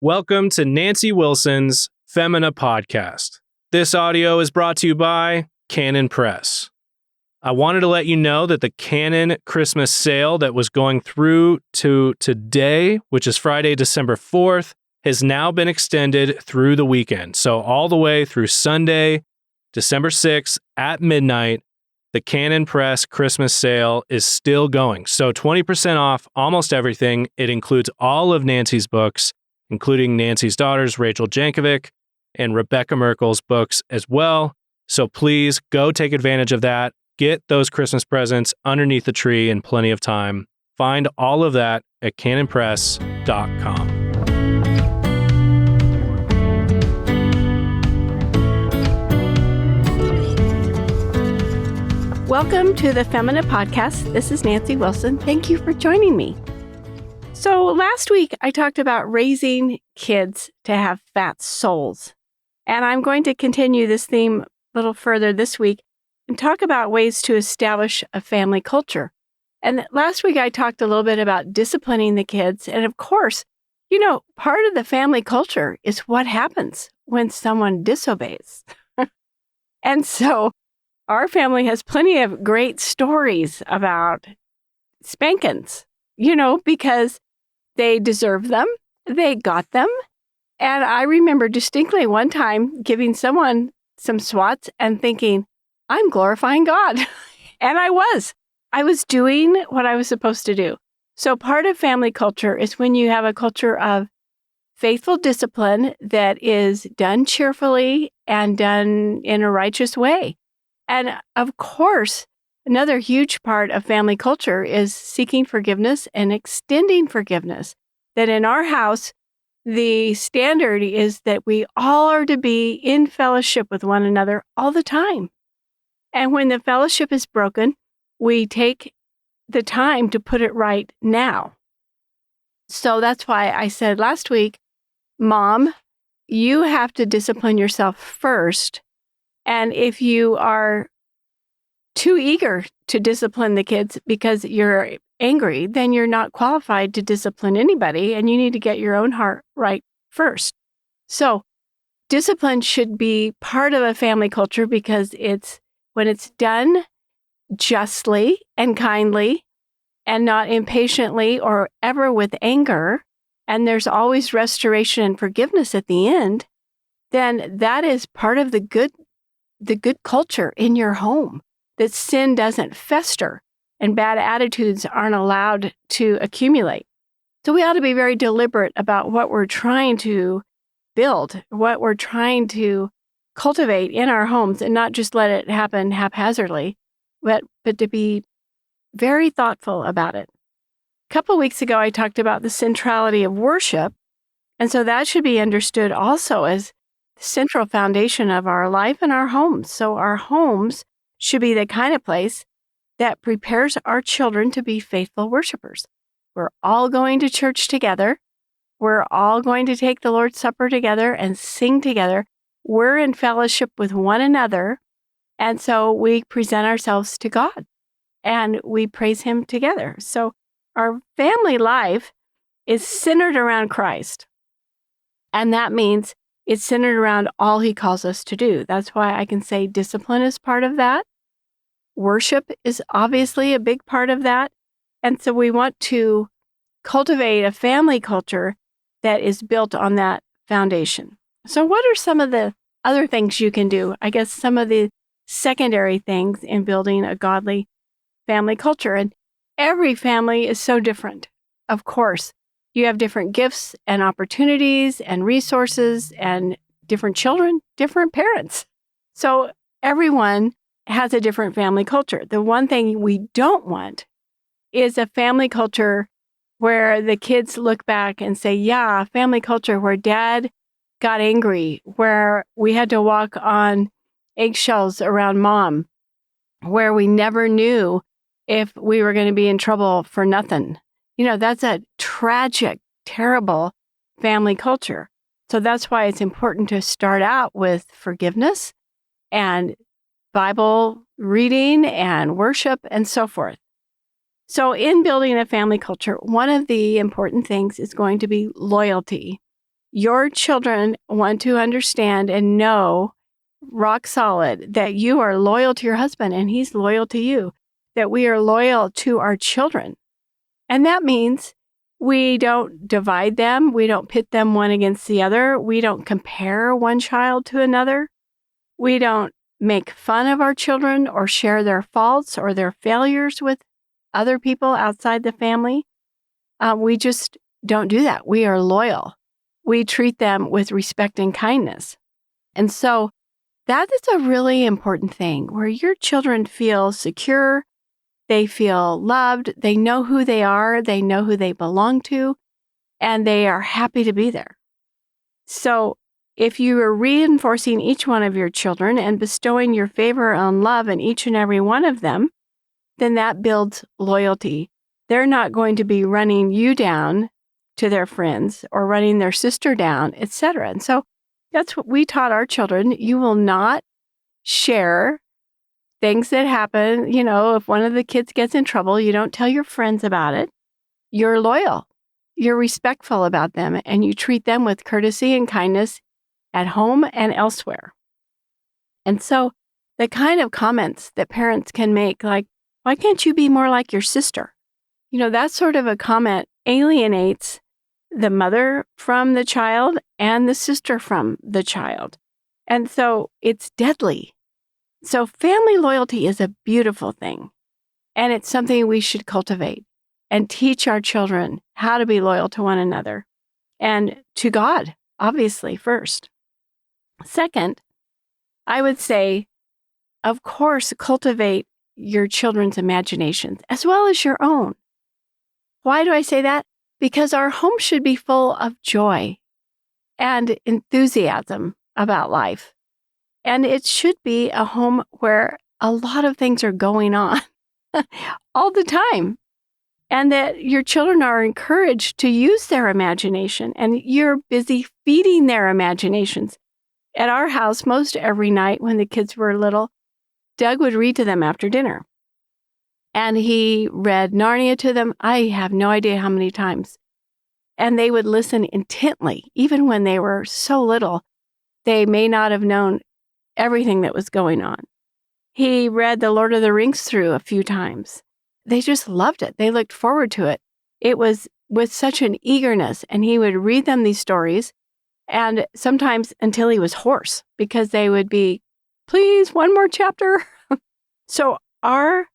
Welcome to Nancy Wilson's Femina Podcast. This audio is brought to you by Canon Press. I wanted to let you know that the Canon Christmas sale that was going through to today, which is Friday, December 4th, has now been extended through the weekend. So all the way through Sunday, December 6th at midnight, the Canon Press Christmas sale is still going. So 20% off almost everything. It includes all of Nancy's books, including Nancy's daughters, Rachel Jankovic and Rebecca Merkel's books as well. So please go take advantage of that. Get those Christmas presents underneath the tree in plenty of time. Find all of that at canonpress.com. Welcome to the Femina Podcast. This is Nancy Wilson. Thank you for joining me. So last week, I talked about raising kids to have fat souls. And I'm going to continue this theme a little further this week and talk about ways to establish a family culture. And last week, I talked a little bit about disciplining the kids. And of course, part of the family culture is what happens when someone disobeys. And so our family has plenty of great stories about spankings, because they deserve them, they got them. And I remember distinctly one time giving someone some swats and thinking, I'm glorifying God. And I was doing what I was supposed to do. So part of family culture is when you have a culture of faithful discipline that is done cheerfully and done in a righteous way. And of course, another huge part of family culture is seeking forgiveness and extending forgiveness. That in our house, the standard is that we all are to be in fellowship with one another all the time. And when the fellowship is broken, we take the time to put it right now. So that's why I said last week, Mom, you have to discipline yourself first. And if you are too eager to discipline the kids because you're angry, then you're not qualified to discipline anybody, and you need to get your own heart right first. So discipline should be part of a family culture because when it's done justly and kindly and not impatiently or ever with anger, and there's always restoration and forgiveness at the end, then that is part of the good culture in your home, that sin doesn't fester and bad attitudes aren't allowed to accumulate. So we ought to be very deliberate about what we're trying to build, what we're trying to cultivate in our homes, and not just let it happen haphazardly, but to be very thoughtful about it. A couple weeks ago, I talked about the centrality of worship, and so that should be understood also as the central foundation of our life and our homes. So our homes should be the kind of place that prepares our children to be faithful worshipers. We're all going to church together. We're all going to take the Lord's Supper together and sing together. We're in fellowship with one another. And so we present ourselves to God and we praise Him together. So our family life is centered around Christ. And that means it's centered around all He calls us to do. That's why I can say discipline is part of that. Worship is obviously a big part of that. And so we want to cultivate a family culture that is built on that foundation. So what are some of the other things you can do? I guess some of the secondary things in building a godly family culture. And every family is so different. Of course, you have different gifts and opportunities and resources and different children, different parents. So everyone has a different family culture. The one thing we don't want is a family culture where the kids look back and say, yeah, family culture where dad got angry, where we had to walk on eggshells around mom, where we never knew if we were going to be in trouble for nothing. That's a tragic, terrible family culture. So that's why it's important to start out with forgiveness and Bible reading and worship and so forth. So in building a family culture, one of the important things is going to be loyalty. Your children want to understand and know rock solid that you are loyal to your husband and he's loyal to you, that we are loyal to our children. And that means we don't divide them. We don't pit them one against the other. We don't compare one child to another. We don't make fun of our children or share their faults or their failures with other people outside the family. We just don't do that. We are loyal. We treat them with respect and kindness. And so that is a really important thing where your children feel secure, they feel loved, they know who they are, they know who they belong to, and they are happy to be there. So if you are reinforcing each one of your children and bestowing your favor and love in each and every one of them, then that builds loyalty. They're not going to be running you down to their friends or running their sister down, etc. And so that's what we taught our children. You will not share things that happen. If one of the kids gets in trouble, you don't tell your friends about it. You're loyal. You're respectful about them, and you treat them with courtesy and kindness at home and elsewhere. And so the kind of comments that parents can make, like, why can't you be more like your sister? That sort of a comment alienates the mother from the child and the sister from the child. And so it's deadly. So family loyalty is a beautiful thing, and it's something we should cultivate and teach our children how to be loyal to one another and to God, obviously, first. Second, I would say, of course, cultivate your children's imaginations as well as your own. Why do I say that? Because our home should be full of joy and enthusiasm about life. And it should be a home where a lot of things are going on all the time. And that your children are encouraged to use their imagination, and you're busy feeding their imaginations. At our house, most every night when the kids were little, Doug would read to them after dinner. And he read Narnia to them, I have no idea how many times. And they would listen intently, even when they were so little. They may not have known everything that was going on. He read The Lord of the Rings through a few times. They just loved it. They looked forward to it. It was with such an eagerness, and he would read them these stories, and sometimes until he was hoarse, because they would be, please, one more chapter. So our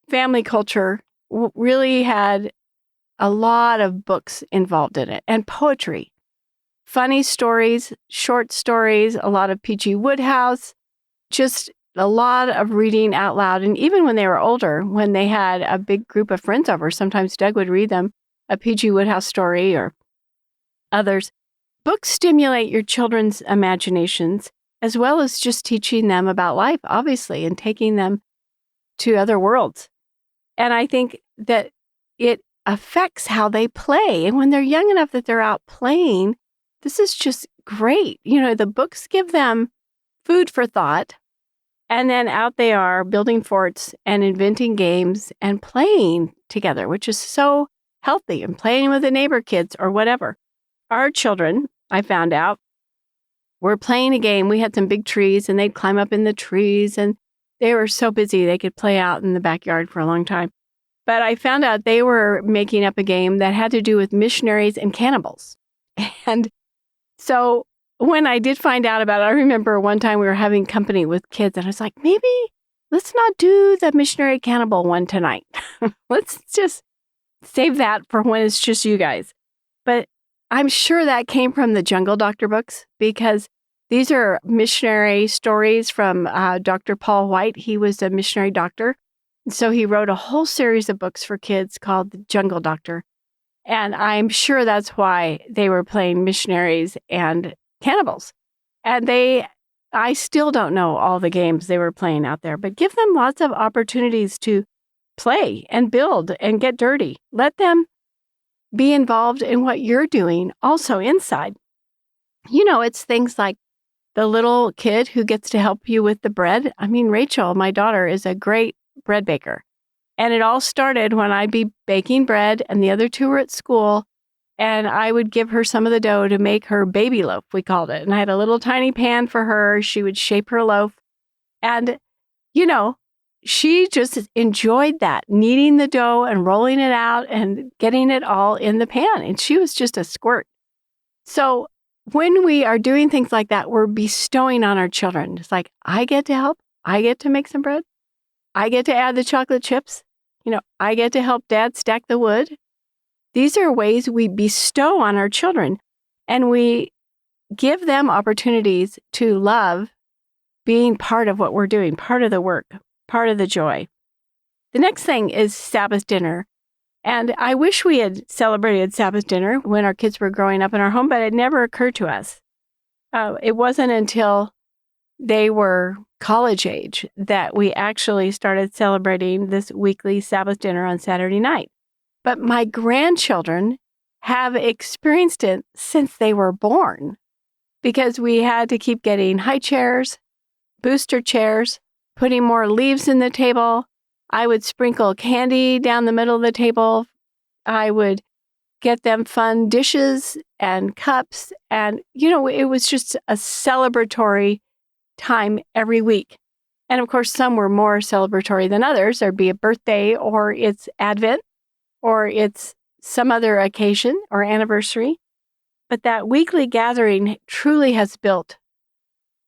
family culture really had a lot of books involved in it, and poetry, funny stories, short stories, a lot of P.G. Wodehouse, just a lot of reading out loud. And even when they were older, when they had a big group of friends over, sometimes Doug would read them a P.G. Wodehouse story or others. Books stimulate your children's imaginations, as well as just teaching them about life, obviously, and taking them to other worlds. And I think that it affects how they play. And when they're young enough that they're out playing, this is just great. The books give them food for thought. And then out they are building forts and inventing games and playing together, which is so healthy, and playing with the neighbor kids or whatever. Our children, I found out, were playing a game. We had some big trees, and they'd climb up in the trees, and they were so busy they could play out in the backyard for a long time. But I found out they were making up a game that had to do with missionaries and cannibals. And so when I did find out about it, I remember one time we were having company with kids, and I was like, maybe let's not do the missionary cannibal one tonight. Let's just save that for when it's just you guys. But I'm sure that came from the Jungle Doctor books, because these are missionary stories from Dr. Paul White. He was a missionary doctor. So he wrote a whole series of books for kids called The Jungle Doctor. And I'm sure that's why they were playing missionaries and cannibals. And I still don't know all the games they were playing out there, but give them lots of opportunities to play and build and get dirty. Let them be involved in what you're doing also inside. It's things like the little kid who gets to help you with the bread. I mean, Rachel, my daughter, is a great bread baker. And it all started when I'd be baking bread and the other two were at school. and I would give her some of the dough to make her baby loaf, we called it. And I had a little tiny pan for her. She would shape her loaf. And, she just enjoyed that, kneading the dough and rolling it out and getting it all in the pan. And she was just a squirt. So when we are doing things like that, we're bestowing on our children. It's like, I get to help. I get to make some bread. I get to add the chocolate chips. I get to help Dad stack the wood. These are ways we bestow on our children, and we give them opportunities to love being part of what we're doing, part of the work, part of the joy. The next thing is Sabbath dinner. And I wish we had celebrated Sabbath dinner when our kids were growing up in our home, but it never occurred to us. It wasn't until they were college age that we actually started celebrating this weekly Sabbath dinner on Saturday night. But my grandchildren have experienced it since they were born because we had to keep getting high chairs, booster chairs, putting more leaves in the table. I would sprinkle candy down the middle of the table. I would get them fun dishes and cups. And, it was just a celebratory time every week. And of course, some were more celebratory than others. There'd be a birthday, or it's Advent, or it's some other occasion or anniversary. But that weekly gathering truly has built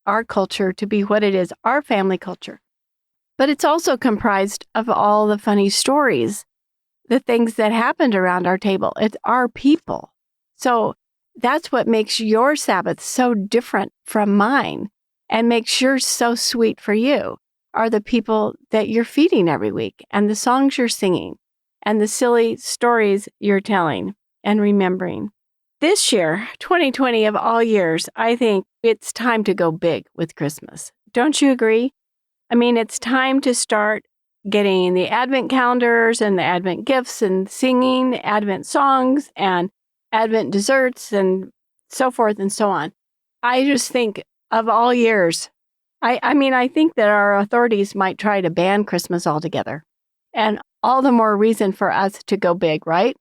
our culture to be what it is, our family culture. But it's also comprised of all the funny stories, the things that happened around our table. It's our people. So that's what makes your Sabbath so different from mine and makes yours so sweet for you, are the people that you're feeding every week, and the songs you're singing, and the silly stories you're telling and remembering. This year, 2020 of all years, I think it's time to go big with Christmas. Don't you agree? I mean, it's time to start getting the Advent calendars and the Advent gifts and singing Advent songs and Advent desserts and so forth and so on. I just think of all years, I think that our authorities might try to ban Christmas altogether. And all the more reason for us to go big, right?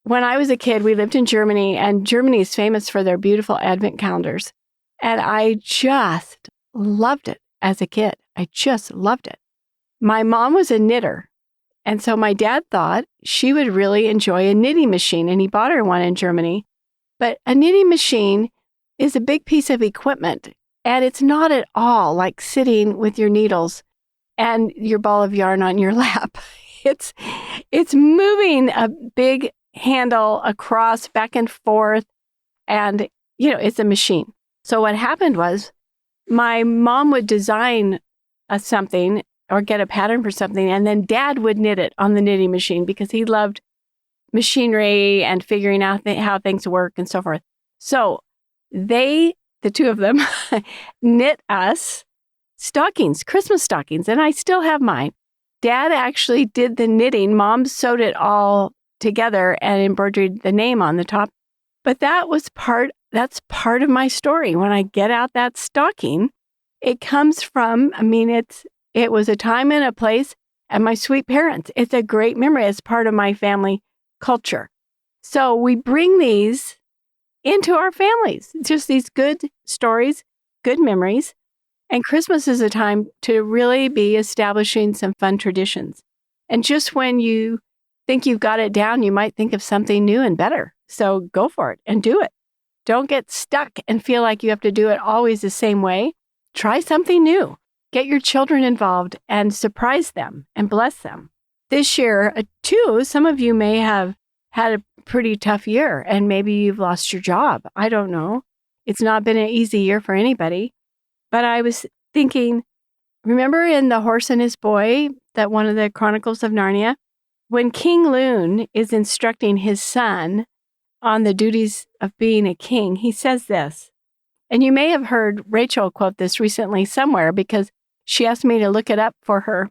When I was a kid, we lived in Germany, and Germany is famous for their beautiful Advent calendars. And I just loved it as a kid. I just loved it. My mom was a knitter, and so my dad thought she would really enjoy a knitting machine, and he bought her one in Germany. But a knitting machine is a big piece of equipment, and it's not at all like sitting with your needles and your ball of yarn on your lap. It's moving a big handle across, back and forth, and, it's a machine. So what happened was my mom would design something or get a pattern for something, and then Dad would knit it on the knitting machine because he loved machinery and figuring out how things work and so forth. So the two of them, knit us stockings, Christmas stockings, and I still have mine. Dad actually did the knitting. Mom sewed it all together and embroidered the name on the top. But that's part of my story. When I get out that stocking, it comes from, it was a time and a place and my sweet parents. It's a great memory. It's part of my family culture. So we bring these into our families, just these good stories, good memories. And Christmas is a time to really be establishing some fun traditions. And just when you think you've got it down, you might think of something new and better. So go for it and do it. Don't get stuck and feel like you have to do it always the same way. Try something new. Get your children involved and surprise them and bless them. This year, too, some of you may have had a pretty tough year and maybe you've lost your job. I don't know. It's not been an easy year for anybody. But I was thinking, remember in The Horse and His Boy, that one of the Chronicles of Narnia, when King Loon is instructing his son on the duties of being a king, he says this. And you may have heard Rachel quote this recently somewhere because she asked me to look it up for her.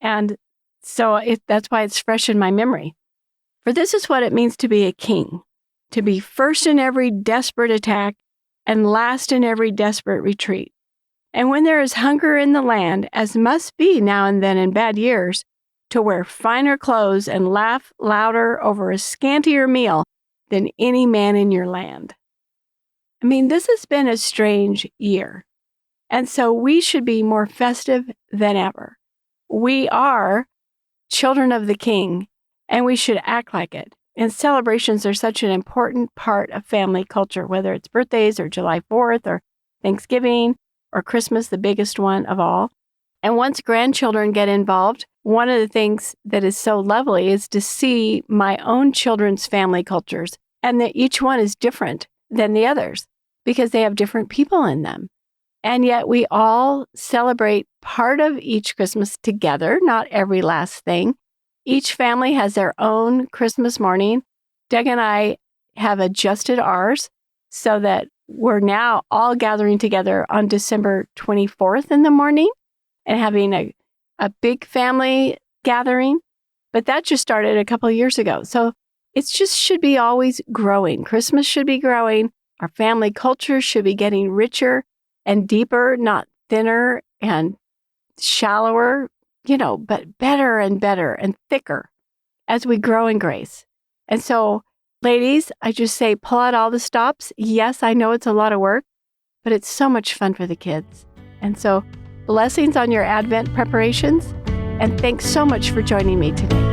And so that's why it's fresh in my memory. For this is what it means to be a king, to be first in every desperate attack and last in every desperate retreat. And when there is hunger in the land, as must be now and then in bad years, to wear finer clothes and laugh louder over a scantier meal than any man in your land. I mean, this has been a strange year. And so we should be more festive than ever. We are children of the King, and we should act like it. And celebrations are such an important part of family culture, whether it's birthdays or July 4th or Thanksgiving or Christmas, the biggest one of all. And once grandchildren get involved, one of the things that is so lovely is to see my own children's family cultures, and that each one is different than the others because they have different people in them. And yet we all celebrate part of each Christmas together, not every last thing. Each family has their own Christmas morning. Doug and I have adjusted ours so that we're now all gathering together on December 24th in the morning and having a big family gathering. But that just started a couple of years ago. So it just should be always growing. Christmas should be growing. Our family culture should be getting richer and deeper, not thinner and shallower, but better and better and thicker as we grow in grace. And so, ladies, I just say pull out all the stops. Yes, I know it's a lot of work, but it's so much fun for the kids. And so, blessings on your Advent preparations. And thanks so much for joining me today.